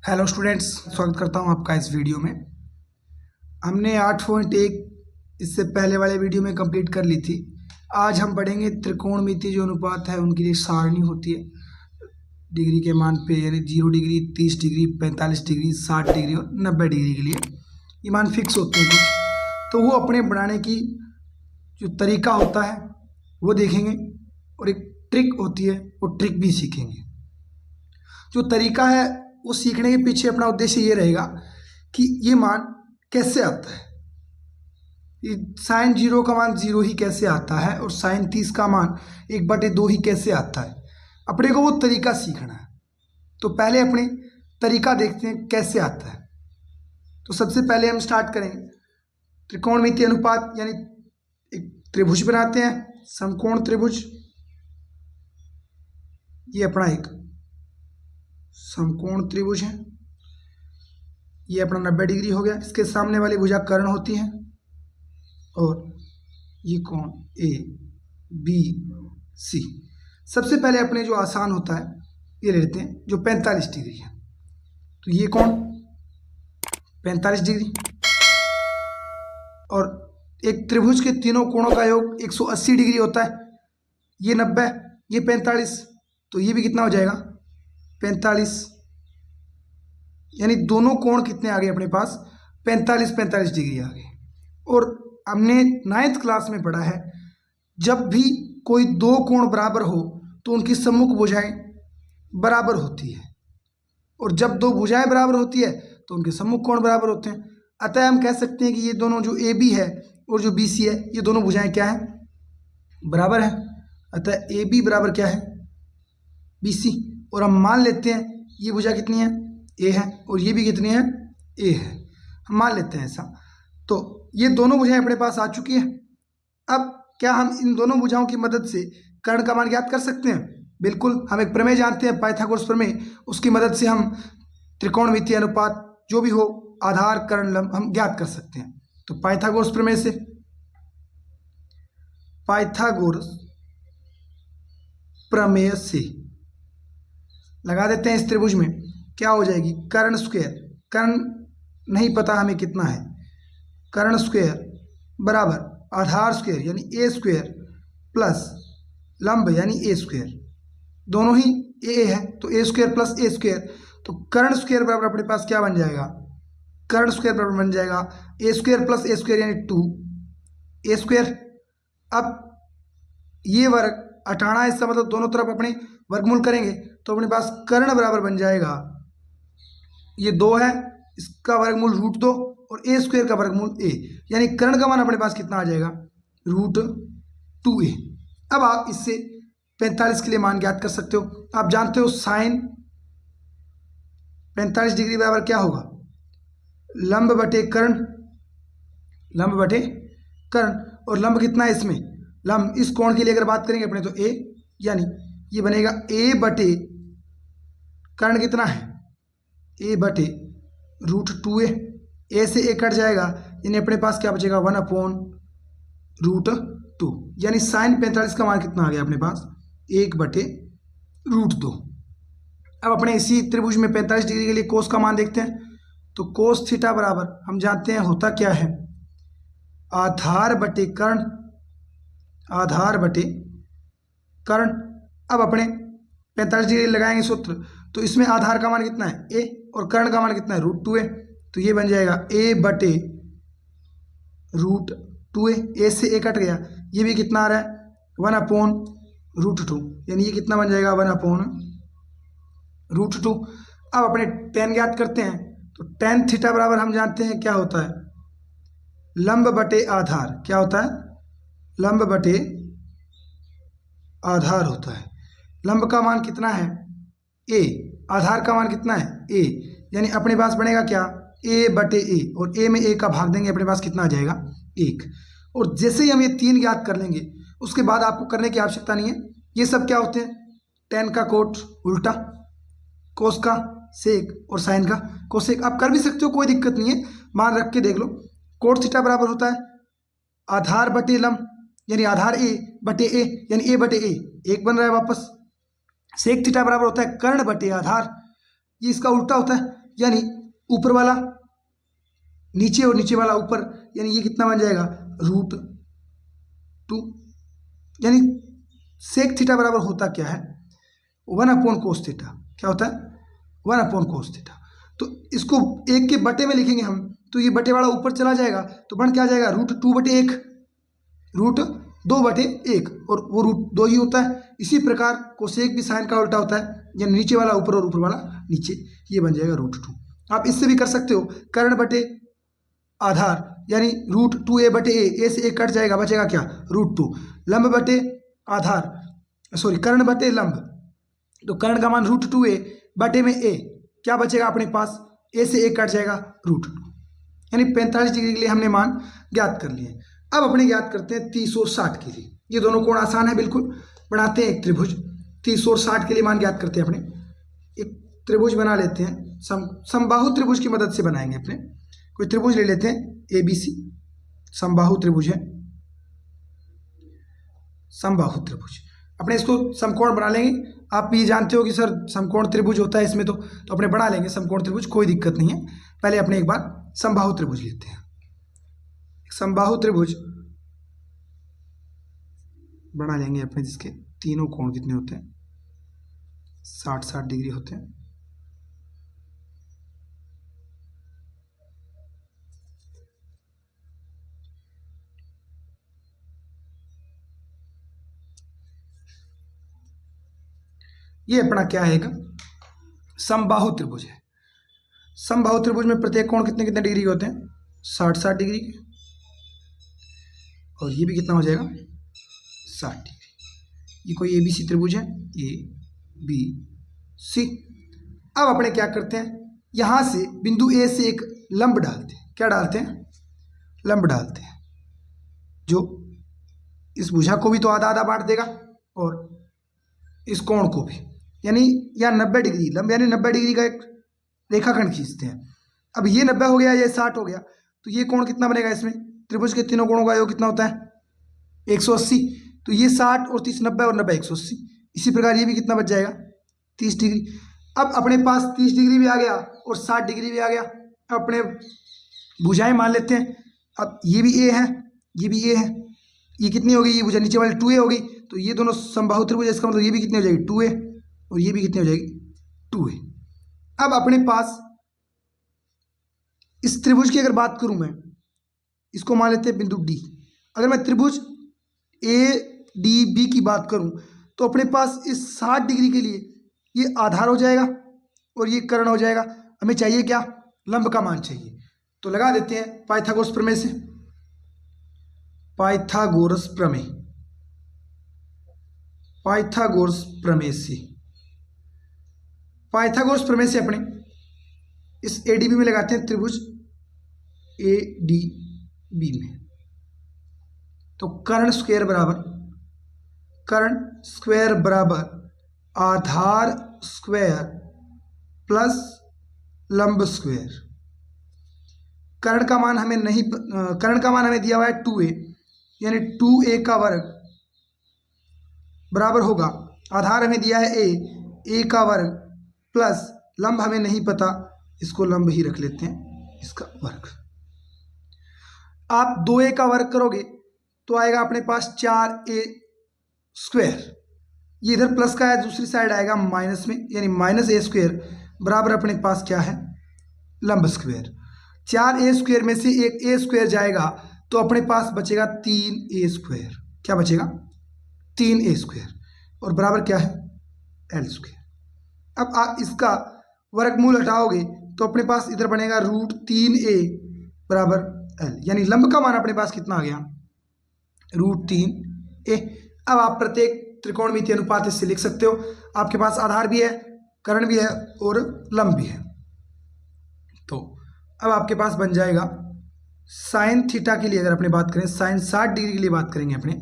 Hello students, स्वागत करता हूं आपका इस वीडियो में। हमने 8.1 इससे पहले वाले वीडियो में कंप्लीट कर ली थी। आज हम पढ़ेंगे त्रिकोणमितीय जो अनुपात है उनकी एक सारणी होती है डिग्री के मान पे, यानी 0 डिग्री, 30 डिग्री, 45 डिग्री, 60 डिग्री और 90 डिग्री के लिए ये मान फिक्स होते हैं कुछ। तो वो अपने बनाने की जो तरीका होता है वो देखेंगे और एक ट्रिक होती है वो ट्रिक भी सीखेंगे। जो तरीका है वो सीखने के पीछे अपना उद्देश्य ये रहेगा कि ये मान कैसे आता है, ये साइन 0 का मान 0 ही कैसे आता है और साइन 30 का मान 1/2 ही कैसे आता है। अपने को वो तरीका सीखना है। तो पहले अपने तरीका देखते हैं कैसे आता है। तो सबसे पहले हम स्टार्ट करेंगे त्रिकोणमितीय अनुपात, यानी एक त्रिभुज बनाते हैं, समकोण त्रिभुज। ये अपना एक समकोण त्रिभुज है, ये अपना 90 डिग्री हो गया। इसके सामने वाली भुजा कर्ण होती है और ये कोण ए बी सी। सबसे पहले अपने जो आसान होता है ये ले लेते हैं जो 45 डिग्री है। तो ये कोण 45 डिग्री और एक त्रिभुज के तीनों कोणों का योग 180 डिग्री होता है। ये 90, ये 45, तो ये भी कितना हो जाएगा 45, यानी दोनों कोण कितने आ गए अपने पास 45 डिग्री आ गए। और हमने 9th क्लास में पढ़ा है जब भी कोई दो कोण बराबर हो तो उनकी सम्मुख भुजाएं बराबर होती है, और जब दो भुजाएं बराबर होती है तो उनके सम्मुख कोण बराबर होते हैं। अतः हम कह सकते हैं कि ये दोनों जो ए बी है और जो बी सी है ये दोनों भुजाएं क्या है, बराबर है। अतः ए बी बराबर क्या है बी सी। और हम मान लेते हैं ये भुजा कितनी है ए है और ये भी कितनी है ए है, हम मान लेते हैं ऐसा। तो ये दोनों भुजाएं अपने पास आ चुकी है। अब क्या हम इन दोनों भुजाओं की मदद से कर्ण का मान ज्ञात कर सकते हैं? बिल्कुल, हम एक प्रमेय जानते हैं पाइथागोरस प्रमेय, उसकी मदद से हम त्रिकोणमितीय अनुपात जो भी हो आधार कर्ण लंब हम ज्ञात कर सकते हैं। तो पाइथागोरस प्रमेय से पाइथागोरस प्रमेय से लगा देते हैं इस त्रिभुज में, क्या हो जाएगी कर्ण स्क्वायर, कर्ण नहीं पता हमें कितना है, कर्ण स्क्वायर बराबर आधार स्क्वायर यानी ए स्क्वायर प्लस लंब यानी ए स्क्वायर, दोनों ही ए है तो ए स्क्वायर प्लस ए स्क्वायर। तो कर्ण स्क्वायर बराबर अपने पास क्या बन जाएगा, कर्ण स्क्वायर बराबर बन जाएगा ए स्क्वायर प्लस ए स्क्वायर यानी 2 ए स्क्वायर। अब ये वर्ग हटाना है, इसका मतलब दोनों तरफ अपने वर्गमूल करेंगे तो अपने पास कर्ण बराबर बन जाएगा, ये 2 है इसका वर्गमूल √2 और ए स्क्वायर का वर्गमूल ए, यानी कर्ण का मान अपने पास कितना आ जाएगा √2a। अब आप इससे 45 के लिए मान ज्ञात कर सकते हो। आप जानते हो साइन 45 डिग्री बराबर क्या होगा लंब बटे कर्ण, लंब बटे कर्ण। और लंब कितना है इसमें, लंब इस कोण के लिए अगर बात करेंगे अपने तो ए, यानी ये बनेगा ए बटे कर्ण कितना है ए बटे √2a। ए से ए कट जाएगा यानी अपने पास क्या बचेगा 1/√2, यानी साइन 45 का मान कितना आ गया अपने पास 1/√2। अब अपने इसी त्रिभुज में 45 डिग्री के लिए कोस का मान देखते हैं। तो कोस थीटा बराबर हम जानते हैं होता क्या है आधार बटे कर्ण, आधार बटे कर्ण। अब अपने 45 डिग्री लगाएंगे सूत्र, तो इसमें आधार का मान कितना है ए और कर्ण का मान कितना है √2a, तो ये बन जाएगा a बटे √2a। ए से ए कट गया, ये भी कितना आ रहा है 1/√2, यानी ये कितना बन जाएगा 1/√2। अब अपने tan ज्ञात करते हैं, तो tan थीटा बराबर हम जानते हैं क्या होता है लंब बटे आधार, क्या होता है लंब बटे आधार होता है। लंब का मान कितना है a, आधार का मान कितना है a, यानी अपने पास बनेगा क्या a बटे a, और a में a का भाग देंगे अपने पास कितना आ जाएगा 1। और जैसे ही हम ये 3 ज्ञात कर लेंगे उसके बाद आपको करने की आवश्यकता नहीं है। ये सब क्या होते हैं tan का कोट उल्टा, कोस का सेक और साइन का कोसेक। आप कर भी सकते हो, कोई दिक्कत नहीं है, मान रख के देख लो। कोट थीटा बराबर होता है आधार बटे लंब यानी आधार ए बटे ए, यानी ए बटे ए 1 बन रहा है वापस। सेक थीटा बराबर होता है कर्ण बटे आधार, ये इसका उल्टा होता है यानी ऊपर वाला नीचे और नीचे वाला ऊपर, यानी ये कितना बन जाएगा √2। यानी सेक थीटा बराबर होता क्या है 1/cos थीटा। क्या होता है 1/cos थीटा। तो इसको 1 के बटे में लिखेंगे हम, तो ये बटे वाला ऊपर चला जाएगा तो बन क्या जाएगा √2/1, √2/1, और वो √2 ही होता है। इसी प्रकार कोसेक भी साइन का उल्टा होता है, यानी नीचे वाला ऊपर और ऊपर वाला नीचे, ये बन जाएगा √2। आप इससे भी कर सकते हो कर्ण बटे आधार, यानी √2a/a, से 1 कट जाएगा, बचेगा क्या √2। लंब बटे आधार, सॉरी कर्ण बटे लंब, तो कर्ण का मान √2a बटे में a, क्या बचेगा अपने पास a से 1 कट जाएगा √2, यानी 45 डिग्री के लिए हमने मान ज्ञात कर लिए। अब अपने ज्ञात करते हैं 30 और 60 के लिए। ये दोनों कोण आसान है बिल्कुल, बनाते हैं एक त्रिभुज। 30 और 60 के लिए मान ज्ञात करते हैं अपने। एक त्रिभुज बना लेते हैं, समबाहु त्रिभुज की मदद से बनाएंगे अपने। कोई त्रिभुज ले लेते हैं ABC, समबाहु त्रिभुज है, समबाहु त्रिभुज। अपने इसको समकोण बना लेंगे। आप ये जानते हो कि सर समकोण त्रिभुज होता है इसमें, तो अपने बना लेंगे समकोण त्रिभुज, कोई दिक्कत नहीं है। पहले अपने एक बार समबाहु त्रिभुज लेते हैं। समबाहु त्रिभुज बना लेंगे अपने, जिसके तीनों कोण कितने होते हैं 60-60 डिग्री होते हैं। ये अपना क्या है एक समबाहु त्रिभुज है। समबाहु त्रिभुज में प्रत्येक कोण कितने कितने डिग्री के होते हैं 60-60 डिग्री के, और ये भी कितना हो जाएगा 60 डिग्री। ये कोई ABC त्रिभुज है ABC। अब अपने क्या करते हैं, यहां से बिंदु A से एक लंब डालते हैं। क्या डालते हैं लंब डालते हैं, जो इस भुजा को भी तो आधा आधा बांट देगा और इस कोण को भी, यानी या 90 डिग्री लंब, यानी 90 डिग्री का एक रेखाखंड खींचते हैं। अब ये 90 हो गया, ये 60 हो गया, तो ये कोण कितना बनेगा इसमें, त्रिभुज के तीनों कोणों का योग कितना होता है 180। तो ये 60 और 30 90 और 90 180। इसी प्रकार ये भी कितना बच जाएगा 30 डिग्री। अब अपने पास 30 डिग्री भी आ गया और 60 डिग्री भी आ गया। अब अपने भुजाएं मान लेते हैं। अब ये भी A है, ये भी A है, ये कितनी होगी, ये भुजा नीचे वाली 2A होगी, तो ये दोनों समबाहु त्रिभुज, इसका मतलब ये भी कितनी हो जाएगी 2A, और ये भी कितनी हो जाएगी 2A। अब अपने पास इस त्रिभुज की अगर बात करूं मैं, इसको मान लेते हैं बिंदु D। अगर मैं त्रिभुज ADB की बात करूं तो अपने पास इस 60 डिग्री के लिए ये आधार हो जाएगा और ये कर्ण हो जाएगा। हमें चाहिए क्या, लंब का मान चाहिए, तो लगा देते हैं पाइथागोरस प्रमेय से। पाइथागोरस प्रमेय, पाइथागोरस प्रमेय से, पाइथागोरस प्रमेय से अपने इस ADB में लगाते हैं त्रिभुज ADB में। तो कर्ण स्क्वायर बराबर आधार स्क्वायर प्लस लंब स्क्वायर। कर्ण का मान हमें नहीं, कर्ण का मान हमें दिया हुआ है 2A, यानी 2A का वर्ग बराबर होगा, आधार हमें दिया है A का वर्ग प्लस लंब हमें नहीं पता, इसको लंब ही रख लेते हैं, इसका वर्ग। आप 2A का वर्ग करोगे तो आएगा अपने पास 4A स्क्वायर। ये इधर प्लस का है, दूसरी साइड आएगा माइनस में, यानी -A स्क्वायर बराबर अपने पास क्या है लंब स्क्वायर। 4A स्क्वायर में से एक A स्क्वायर जाएगा तो अपने पास बचेगा 3A स्क्वायर। क्या बचेगा 3A स्क्वायर, और बराबर क्या है L स्क्वायर। अब आप इसका वर्गमूल हटाओगे तो अपने पास इधर बनेगा √3A बराबर L, यानी लंब का मान अपने पास कितना आ गया √3A। अब आप प्रत्येक त्रिकोणमिति अनुपात इससे लिख सकते हो। आपके पास आधार भी है, कर्ण भी है और लंब भी है। तो अब आपके पास बन जाएगा साइन थीटा के लिए, अगर अपने बात करें साइन 60 डिग्री के लिए बात करेंगे अपने,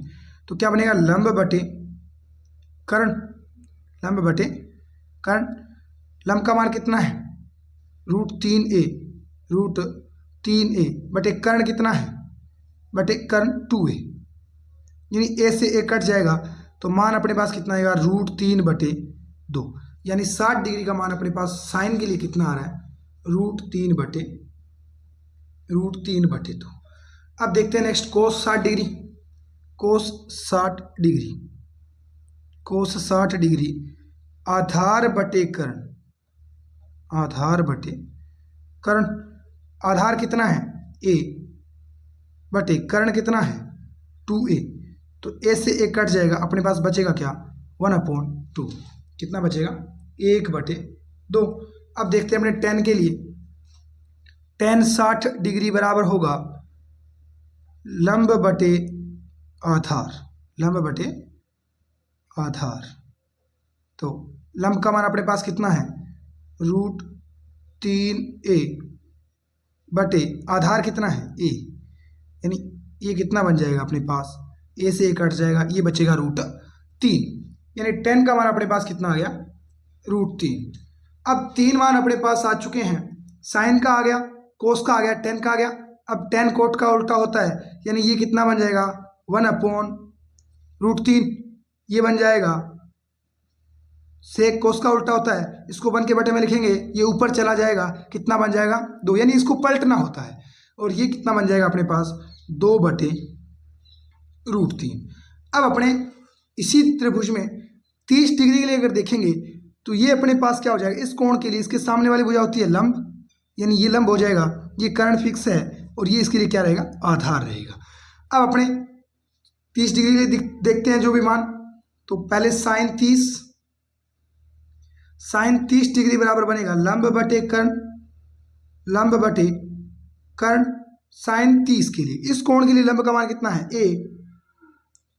तो क्या बनेगा लंब बटे कर्ण, लंब बटे कर्ण। लंब का मान कितना है √3A, √3A बटे कर्ण कितना है बटे कर्ण 2A, यानी A से A कट जाएगा तो मान अपने पास कितना आएगा √3/2, यानी 60 डिग्री का मान अपने पास साइन के लिए कितना आ रहा है √3/2। अब देखते हैं नेक्स्ट कोस 60 डिग्री। कोस 60 डिग्री आधार बटे कर्ण। आधार कितना है a बटे कर्ण कितना है 2a। तो a से a कट जाएगा, अपने पास बचेगा क्या 1/2। कितना बचेगा 1/2। अब देखते हैं अपने tan के लिए। tan 60 डिग्री बराबर होगा लंब बटे आधार। तो लंब का मान अपने पास कितना है √3a बटे आधार कितना है a, यानी ये कितना बन जाएगा अपने पास, a से a कट जाएगा, ये बचेगा √3, यानी tan का मान अपने पास कितना आ गया √3। अब 3 मान अपने पास आ चुके हैं, साइन का आ गया, कोस का आ गया, tan का आ गया। अब tan कोट का उल्टा होता है, यानी ये कितना बन जाएगा 1/√3, ये बन जाएगा। सेक कोस का उल्टा होता है, इसको 1 के बटे में लिखेंगे, ये ऊपर चला जाएगा, कितना बन जाएगा 2, यानी इसको पलटना होता है। और ये कितना बन जाएगा अपने पास 2/√3। अब अपने इसी त्रिभुज में 30 डिग्री के लिए अगर देखेंगे तो ये अपने पास क्या हो जाएगा, इस कोण के लिए इसके सामने वाली भुजा होती है लंब, यानी ये लंब हो जाएगा, ये कर्ण फिक्स है और ये इसके लिए क्या रहेगा आधार रहेगा। अब अपने 30 डिग्री के लिए देखते हैं जो भी मान। तो पहले साइन 30 डिग्री बराबर बनेगा लंब बटे कर्ण साइन 30 के लिए। इस कोण के लिए लंब का मान कितना है a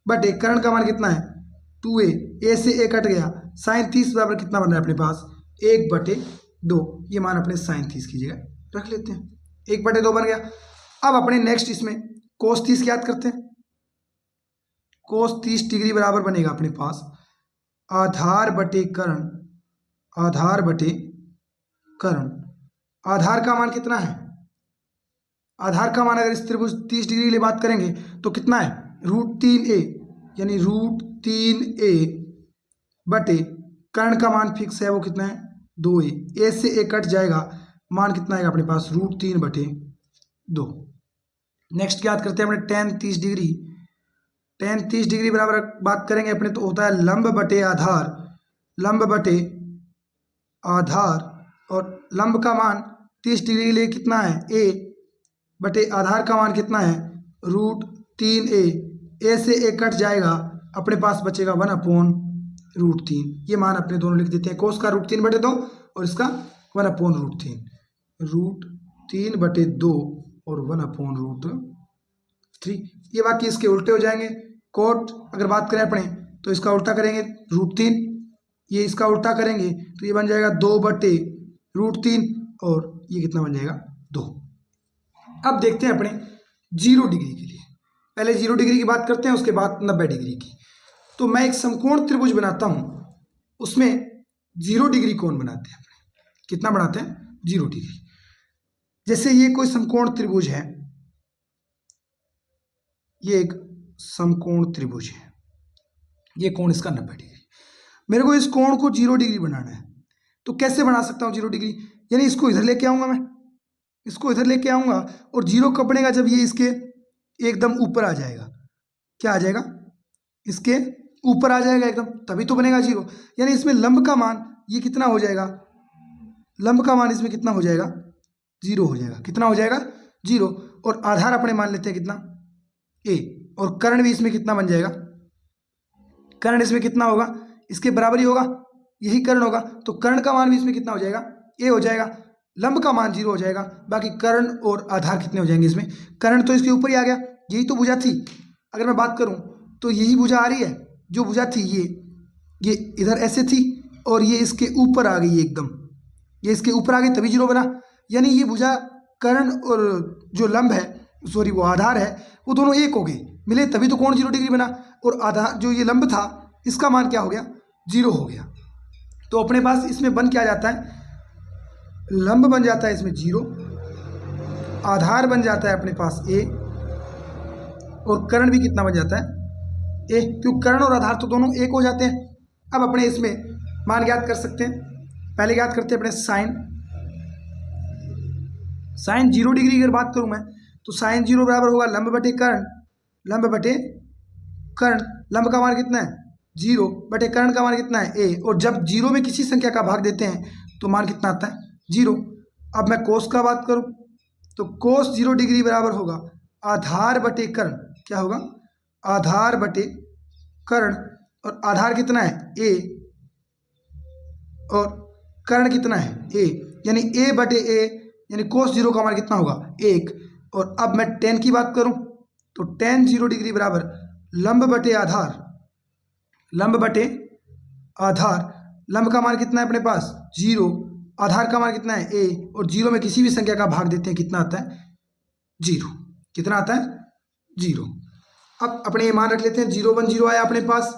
बटे कर्ण का मान कितना है 2a। a से a कट गया, साइन 30 बराबर कितना बन रहा है अपने पास 1/2। ये मान अपने साइन 30 की जगह रख लेते हैं, 1/2 बन गया। अब अपने नेक्स्ट इसमें कोस 30 याद करते हैं। कोस 30 डिग्री बराबर बनेगा अपने पास आधार बटे कर्ण। आधार का मान कितना है, आधार का मान अगर इस त्रिभुज 30 डिग्री के लिए बात करेंगे तो कितना है √3a, यानी √3a बटे कर्ण का मान फिक्स है, वो कितना है 2a। a से a कट जाएगा, मान कितना आएगा अपने पास √3/2। नेक्स्ट याद करते हैं अपने tan 30 डिग्री। tan 30 डिग्री बराबर बात करेंगे अपने तो होता है लंब बटे आधार। और लंब का मान 30 डिग्री के लिए कितना है a बटे आधार का मान कितना है √3a। a से a कट जाएगा, अपने पास बचेगा 1/√3। ये मान अपने दोनों लिख देते हैं, कोस का √3/2 और इसका 1/√3। √3/2 और 1/√3। ये बाकी इसके उल्टे हो जाएंगे। कोट अगर बात करें अपने तो इसका उल्टा करेंगे √3, ये इसका उल्टा करेंगे तो ये बन जाएगा 2/√3 और ये कितना बन जाएगा 2। अब देखते हैं अपने 0 डिग्री के लिए। पहले 0 डिग्री की बात करते हैं, उसके बाद 90 डिग्री की। तो मैं एक समकोण त्रिभुज बनाता हूं, उसमें 0 डिग्री कोण बनाते हैं अपने। कितना बनाते हैं 0 डिग्री। जैसे ये कोई समकोण त्रिभुज है, ये एक समकोण त्रिभुज है, ये कोण इसका 90 डिग्री। मेरे को इस कोण को 0 डिग्री बनाना है, तो कैसे बना सकता हूँ 0 डिग्री, यानी इसको इधर लेके आऊंगा, मैं इसको इधर लेके आऊंगा और 0 कब बनेगा जब ये इसके एकदम ऊपर आ जाएगा। क्या आ जाएगा, इसके ऊपर आ जाएगा एकदम, तभी तो बनेगा 0। यानी इसमें लंब का मान ये कितना हो जाएगा, लंब का मान इसमें कितना हो जाएगा 0 हो जाएगा। कितना हो जाएगा 0। और आधार अपने मान लेते हैं कितना a, और कर्ण भी इसमें कितना बन जाएगा, कर्ण इसमें कितना होगा, इसके बराबर ही होगा, यही कर्ण होगा। तो कर्ण का मान भी इसमें कितना हो जाएगा a हो जाएगा, लंब का मान 0 हो जाएगा। बाकी कर्ण और आधार कितने हो जाएंगे इसमें, कर्ण तो इसके ऊपर ही आ गया, यही तो भुजा थी। अगर मैं बात करूं तो यही भुजा आ रही है, जो भुजा थी ये इधर ऐसे थी और ये इसके ऊपर आ गई एकदम, ये इसके ऊपर आ गई तभी 0 बना। यानी ये भुजा कर्ण और जो लंब है, सॉरी वो आधार है, वो दोनों एक हो गए, मिले तभी तो कोण 0 डिग्री बना। और आधार जो ये लंब था इसका मान क्या हो गया 0 हो गया। तो अपने पास इसमें बन क्या जाता है, लंब बन जाता है इसमें 0, आधार बन जाता है अपने पास a, और कर्ण भी कितना बन जाता है a, क्योंकि कर्ण और आधार तो दोनों एक हो जाते हैं। अब अपने इसमें मान ज्ञात कर सकते हैं। पहले ज्ञात करते हैं अपने साइन साइन 0 डिग्री की अगर बात करूँ मैं तो साइन 0 बराबर होगा लंब बटे कर्ण, लंब बटे कर्ण। लंब का मान कितना है 0 बटे कर्ण का मान कितना है a, और जब 0 में किसी संख्या का भाग देते हैं तो मान कितना आता है 0। अब मैं कोस का बात करूं तो कोस 0 डिग्री बराबर होगा आधार बटे कर्ण। क्या होगा आधार बटे कर्ण, और आधार कितना है a और कर्ण कितना है a, यानी a बटे a, यानी कोस 0 का मान कितना होगा 1। और अब मैं tan की बात करूं तो tan 0 डिग्री बराबर लंब बटे आधार, लंब बटे आधार। लंब का मान कितना है अपने पास 0, आधार का मान कितना है a, और 0 में किसी भी संख्या का भाग देते हैं कितना आता है 0। कितना आता है 0। अब अपने ये मान रख लेते हैं 0 1 0 आया अपने पास,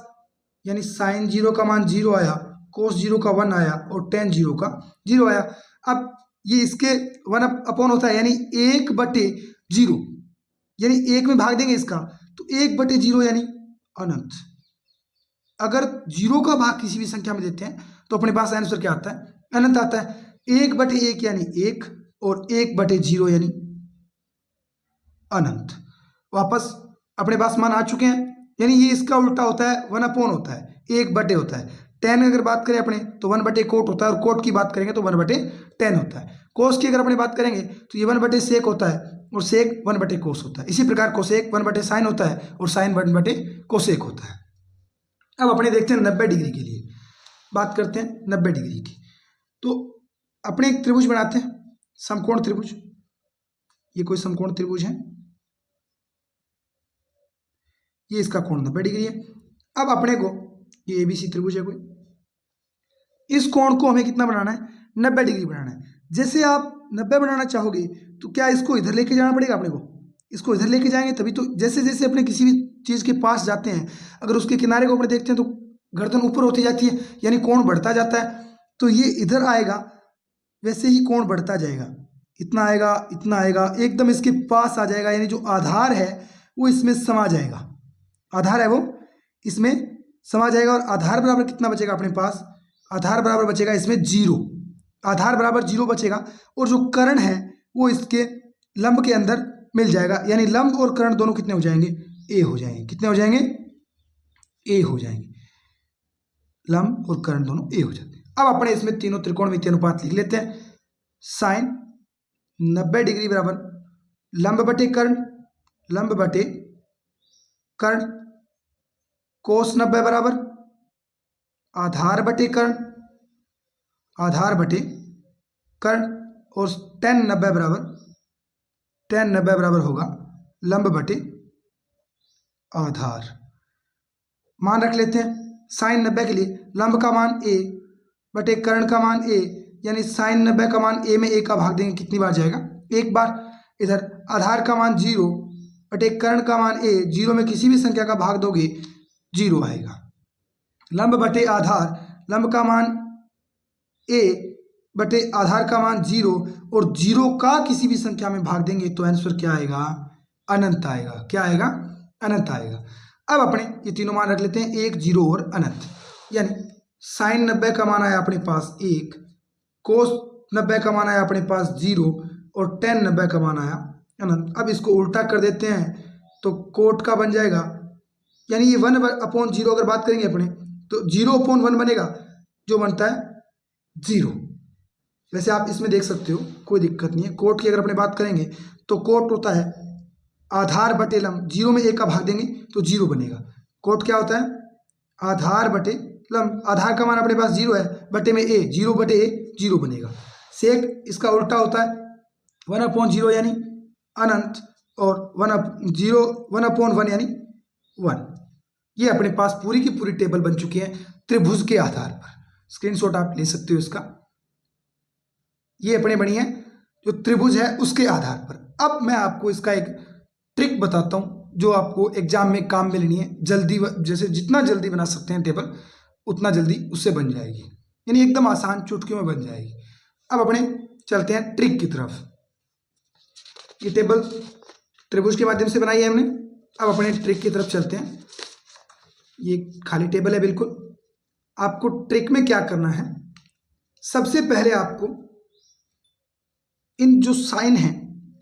यानी साइन 0 का मान 0 आया, कोस 0 का 1 आया और tan 0 का 0 आया। अब ये इसके 1 अपॉन होता है, यानी 1 बटे 0, यानी 1 में भाग देंगे इसका तो 1 बटे 0 यानी अनंत। अगर 0 का भाग किसी भी संख्या में देते हैं तो अपने पास आंसर क्या आता है अनंत आता है। 1 बटे 1 यानी 1 और 1 बटे 0 यानी अनंत। वापस अपने पास मान आ चुके हैं, यानी ये इसका उल्टा होता है 1 अपॉन होता है 1 बटे होता है। tan अगर बात करें अपने तो 1 बटे कोट होता है, और कोट की बात करेंगे तो 1 बटे tan होता है। कोस की अगर अपने बात करेंगे तो ये 1 बटे सेक होता है, और सेक 1 बटे कोस होता है। इसी प्रकार कोसेक 1 बटे साइन होता है, और साइन 1 बटे कोसेक होता है। अब अपने देखते हैं 90 डिग्री के लिए बात करते हैं 90 डिग्री की। तो अपने एक त्रिभुज बनाते हैं, समकोण त्रिभुज। ये कोई समकोण त्रिभुज है, ये इसका कोण 90 डिग्री है। अब अपने को ये एबीसी त्रिभुज है कोई, इस कोण को हमें कितना बनाना है 90 डिग्री बनाना है। जैसे आप 90 बनाना चाहोगे तो क्या इसको इधर लेके जाना पड़ेगा अपने को, इसको इधर लेके जाएंगे तभी तो। जैसे जैसे अपने किसी भी चीज़ के पास जाते हैं, अगर उसके किनारे को अपने देखते हैं तो गर्दन ऊपर होती जाती है, यानी कोण बढ़ता जाता है। तो ये इधर आएगा, वैसे ही कोण बढ़ता जाएगा, इतना आएगा इतना आएगा, एकदम इसके पास आ जाएगा, यानी जो आधार है वो इसमें समा जाएगा। आधार है वो इसमें समा जाएगा, और आधार बराबर कितना बचेगा अपने पास, आधार बराबर बचेगा इसमें 0, आधार बराबर 0 बचेगा। और जो कर्ण है वो इसके लंब के अंदर मिल जाएगा, यानी लंब और कर्ण दोनों कितने हो जाएंगे a हो जाएंगे। कितने हो जाएंगे a हो जाएंगे, लंब और कर्ण दोनों a हो जाते हैं। अब अपने इसमें तीनों त्रिकोणमितीय अनुपात लिख लेते हैं। साइन 90 डिग्री बराबर लंब बटे कर्ण, लंब बटे कर्ण। कोस 90 बराबर आधार बटे कर्ण, आधार बटे कर्ण। और tan 90 बराबर, tan 90 बराबर होगा लंब बटे आधार। मान रख लेते हैं साइन 90 के लिए लंब का मान a बटे कर्ण का मान a, यानी साइन 90 का मान a में a का भाग देंगे कितनी बार जाएगा एक बार। इधर आधार का मान 0 बटे कर्ण का मान a, 0 में किसी भी संख्या का भाग दोगे 0 आएगा। लंब बटे आधार, लंब का मान a बटे आधार का मान 0, और 0 का किसी भी संख्या में भाग देंगे तो आंसर क्या आएगा अनंत आएगा। क्या आएगा अनंत आएगा। अब अपने ये तीनों मान रख लेते हैं 1 0 और अनंत, यानी साइन 90 का मान आया अपने पास 1, कोस 90 का मान आया अपने पास 0, और tan 90 का मान आया अनंत। अब इसको उल्टा कर देते हैं तो कोट का बन जाएगा, यानी ये 1 अपॉन 0 अगर बात करेंगे अपने तो 0 अपॉन 1 बनेगा, जो बनता है 0। वैसे आप इसमें देख सकते हो, कोई दिक्कत नहीं है। कोट की अगर अपने बात करेंगे तो कोट होता है आधार बटे लंब, 0 में a का भाग देंगे तो 0 बनेगा। कोट क्या होता है आधार बटे लंब, आधार का मान अपने पास 0 है, बटे में a, 0 बटे a 0 बनेगा। सेक इसका उल्टा होता है 1 अपॉन 0 यानी अनंत, और 1 अपॉन 1 यानी 1। ये अपने पास पूरी की पूरी टेबल बन चुकी है त्रिभुज के आधार पर। स्क्रीनशॉट आप ले सकते हो इसका। ये अपने बनी है जो त्रिभुज है उसके आधार पर। अब मैं आपको इसका एक ट्रिक बताता हूँ जो आपको एग्जाम में काम में लेनी है जल्दी, जैसे जितना जल्दी बना सकते हैं टेबल उतना जल्दी उससे बन जाएगी, यानी एकदम आसान चुटकियों में बन जाएगी। अब अपने चलते हैं ट्रिक की तरफ। ये टेबल त्रिभुज के माध्यम से बनाई है हमने। अब अपने ट्रिक की तरफ चलते हैं। ये खाली टेबल है बिल्कुल। आपको ट्रिक में क्या करना है, सबसे पहले आपको इन जो साइन हैं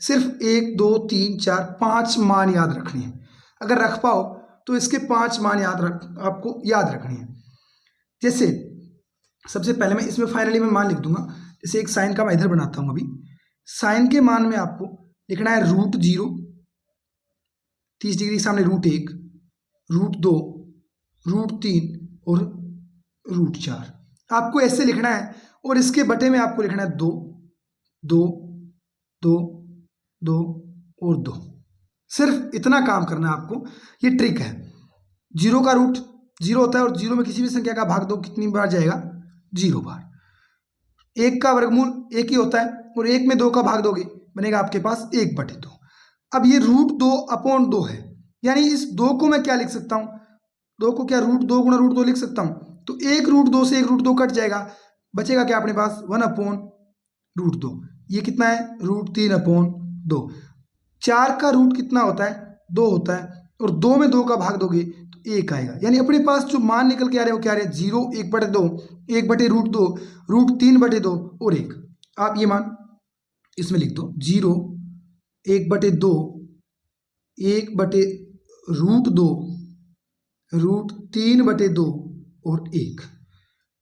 सिर्फ 1 2 3 4 5 मान याद रखने हैं। अगर रख पाओ तो इसके 5 मान आपको याद रखने हैं। जैसे सबसे पहले मैं इसमें फाइनली मैं मान लिख दूंगा। जैसे एक साइन का मैं इधर बनाता हूं। अभी साइन के मान में आपको लिखना है √0, 30 डिग्री के सामने √1, √2, √3 और √4। आपको ऐसे लिखना है और इसके बटे में आपको लिखना है 2 2 2 2 और 2। सिर्फ इतना काम करना है आपको। ये ट्रिक है। 0 का रूट 0 होता है और 0 में किसी भी संख्या का भाग दो कितनी बार जाएगा? 0 बार। 1 का वर्गमूल 1 ही होता है और 1 में 2 का भाग दोगे बनेगा आपके पास 1/2। अब ये √2/2 है, यानी इस 2 को मैं क्या लिख सकता हूँ? 2 को क्या √2 गुणा √2 लिख सकता हूँ। तो 1 √2 से 1 √2 कट जाएगा, बचेगा क्या अपने पास? 1/√2। ये कितना है? √3/2। 4 का रूट कितना होता है? 2 होता है और 2 में 2 का भाग दोगे तो 1 आएगा। यानी अपने पास जो मान निकल के आ रहे हैं वो क्या आ रहे हैं? 0, 1/2, 1/√2, √3/2 और 1। आप ये मान इसमें लिख दो। 0, 1/2, 1/√2, √3/2 और 1।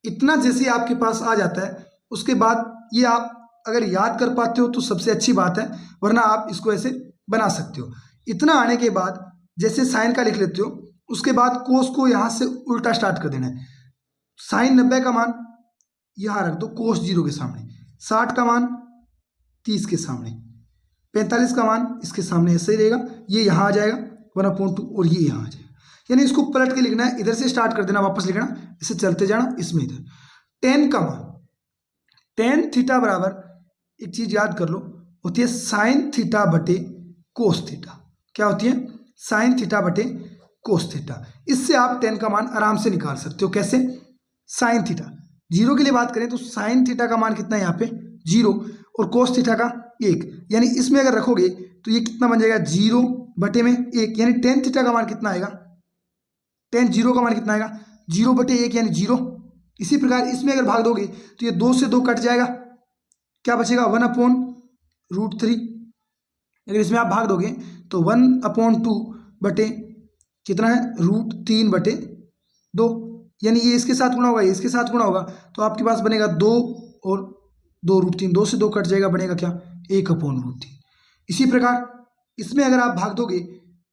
इतना जैसे आपके पास आ जाता है उसके बाद ये आप अगर याद कर पाते हो तो सबसे अच्छी बात है, वरना आप इसको ऐसे बना सकते हो। इतना आने के बाद जैसे साइन का लिख लेते हो, उसके बाद कोस को यहाँ से उल्टा स्टार्ट कर देना है। साइन 90 का मान यहाँ रख दो कोस 0 के सामने, 60 का मान 30 के सामने, 45 का मान इसके सामने ऐसे ही रहेगा। ये यहाँ आ जाएगा 1/2 और ये यहाँ आ जाएगा। यानी इसको पलट के लिखना है, इधर से स्टार्ट कर देना, वापस लिखना, इसे चलते जाना, इसमें इधर। tan का मान, tan थीटा बराबर एक चीज याद कर लो, होती है साइन थीटा बटे कोस थीटा। क्या होती है? साइन थीटा बटे कोस थीटा। इससे आप tan का मान आराम से निकाल सकते हो। कैसे? साइन थीटा 0 के लिए बात करें तो साइन थीटा का मान कितना है यहाँ पे? 0 और कोस थीटा का 1। यानी इसमें अगर रखोगे तो ये कितना बन जाएगा? 0/1। यानी tan थीटा का मान कितना आएगा? tan 0 का मान कितना आएगा? 0/1 यानी 0। इसी प्रकार इसमें अगर भाग दोगे तो ये 2 से 2 कट जाएगा, क्या बचेगा? 1/√3। अगर इसमें आप भाग दोगे तो 1/2 बटे कितना है? √3/2। यानी ये इसके साथ गुणा होगा, ये इसके साथ गुणा होगा, तो आपके पास बनेगा 2 और 2√3। 2 से 2 कट जाएगा, बनेगा क्या? 1/√3। इसी प्रकार इसमें अगर आप भाग दोगे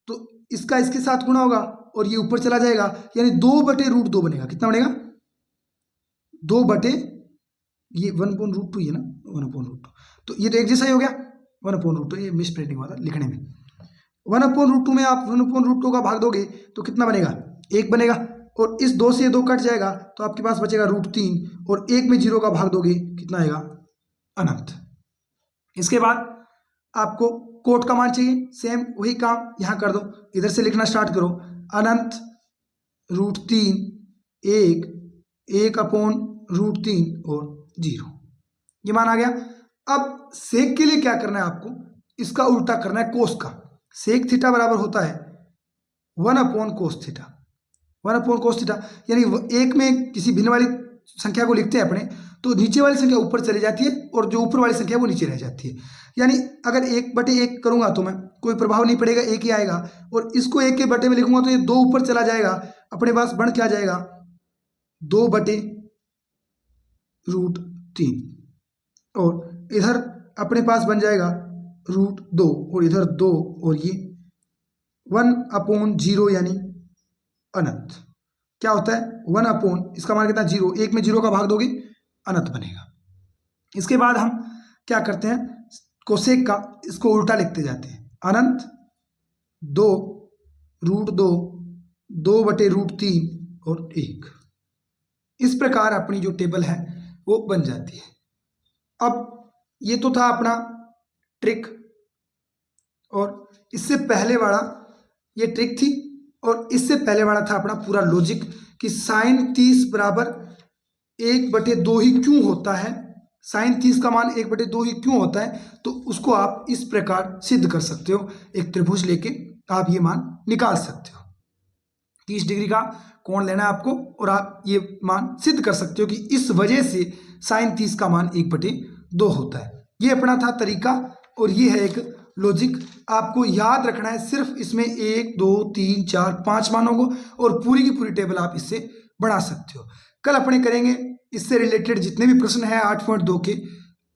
तो इसका इसके साथ गुणा होगा और ये ऊपर चला जाएगा, यानी 2/√2 बनेगा। कितना बनेगा? 2 बटे ये 1/√2 है ना, 1/√2। तो ये तो एक जैसा ही हो गया 1/√2। ये मिस प्रिंटिंग हुआ था लिखने में। 1/√2 में आप 1/√2 का भाग दोगे तो कितना बनेगा? 1 बनेगा और इस 2 से 2 कट जाएगा तो आपके पास बचेगा √3 और 1 में 0 का भाग दोगे कितना आएगा? अनंत। इसके बाद आपको कोट का मान चाहिए, सेम वही काम यहाँ कर दो, इधर से लिखना स्टार्ट करो। अनंत √3 1 1/√3 और 0। ये मान आ गया। अब सेक के लिए क्या करना है आपको? इसका उल्टा करना है कोस का। सेक थीटा बराबर होता है 1/cos थीटा। 1/cos थीटा यानी एक में किसी भिन्न वाली संख्या को लिखते हैं अपने, तो नीचे वाली संख्या ऊपर चली जाती है और जो ऊपर वाली संख्या वो नीचे रह जाती है। यानी अगर 1/1 करूंगा तो मैं कोई प्रभाव नहीं पड़ेगा, 1 ही आएगा। और इसको 1 के बटे में लिखूंगा तो ये 2 ऊपर चला जाएगा, अपने पास बन क्या जाएगा? 2/√3 और इधर अपने पास बन जाएगा √2 और इधर 2 और ये 1/0 यानी अनंत। क्या होता है? 1/, इसका मान कितना? 0। 1 में 0 का भाग दोगे अनंत बनेगा। इसके बाद हम क्या करते हैं? कोसेक का इसको उल्टा लिखते जाते हैं। अनंत 2√2 2/√3 और 1। इस प्रकार अपनी जो टेबल है वो बन जाती है। अब ये तो था अपना ट्रिक, और इससे पहले वाला ये ट्रिक थी, और इससे पहले वाला था अपना पूरा लॉजिक कि साइन 30 बराबर 1/2 ही क्यों होता है। साइन 30 का मान 1/2 ही क्यों होता है, तो उसको आप इस प्रकार सिद्ध कर सकते हो। एक त्रिभुज लेके आप ये मान निकाल सकते हो। 30 डिग्री का कोण लेना है आपको और आप ये मान सिद्ध कर सकते हो कि इस वजह से साइन 30 का मान 1/2 होता है। ये अपना था तरीका और ये है एक लॉजिक। आपको याद रखना है सिर्फ इसमें 1 2 3 4 5 मानों को, और पूरी की पूरी टेबल आप इससे बना सकते हो। कल अपने करेंगे इससे रिलेटेड जितने भी प्रश्न हैं 8.2 के।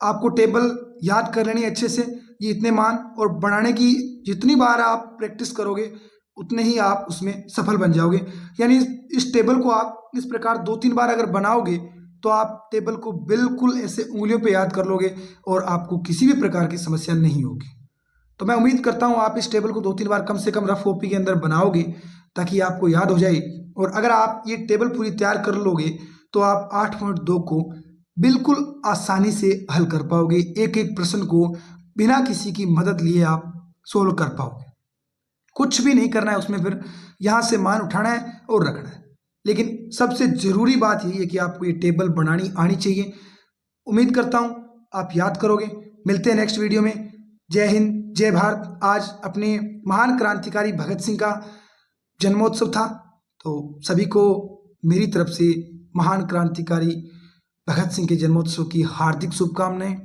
आपको टेबल याद कर लेनी अच्छे से, ये इतने मान, और बनाने की जितनी बार आप प्रैक्टिस करोगे उतने ही आप उसमें सफल बन जाओगे। यानी इस टेबल को आप इस प्रकार 2-3 बार अगर बनाओगे तो आप टेबल को बिल्कुल ऐसे उंगलियों पे याद कर लोगे और आपको किसी भी प्रकार की समस्या नहीं होगी। तो मैं उम्मीद करता हूँ आप इस टेबल को 2-3 बार कम से कम रफ कॉपी के अंदर बनाओगे ताकि आपको याद हो जाए। और अगर आप ये टेबल पूरी तैयार कर लोगे तो आप 8.2 को बिल्कुल आसानी से हल कर पाओगे। एक एक प्रश्न को बिना किसी की मदद लिए आप सोल्व कर पाओगे। कुछ भी नहीं करना है उसमें, फिर यहाँ से मान उठाना है और रखना है। लेकिन सबसे ज़रूरी बात यही है कि आपको ये टेबल बनानी आनी चाहिए। उम्मीद करता हूँ आप याद करोगे। मिलते हैं नेक्स्ट वीडियो में। जय हिंद, जय भारत। आज अपने महान क्रांतिकारी भगत सिंह का जन्मोत्सव था, तो सभी को मेरी तरफ से महान क्रांतिकारी भगत सिंह के जन्मोत्सव की हार्दिक शुभकामनाएं।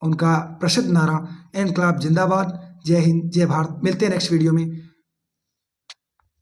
उनका प्रसिद्ध नारा इनकलाब जिंदाबाद। जय हिंद, जय भारत। मिलते हैं नेक्स्ट वीडियो में।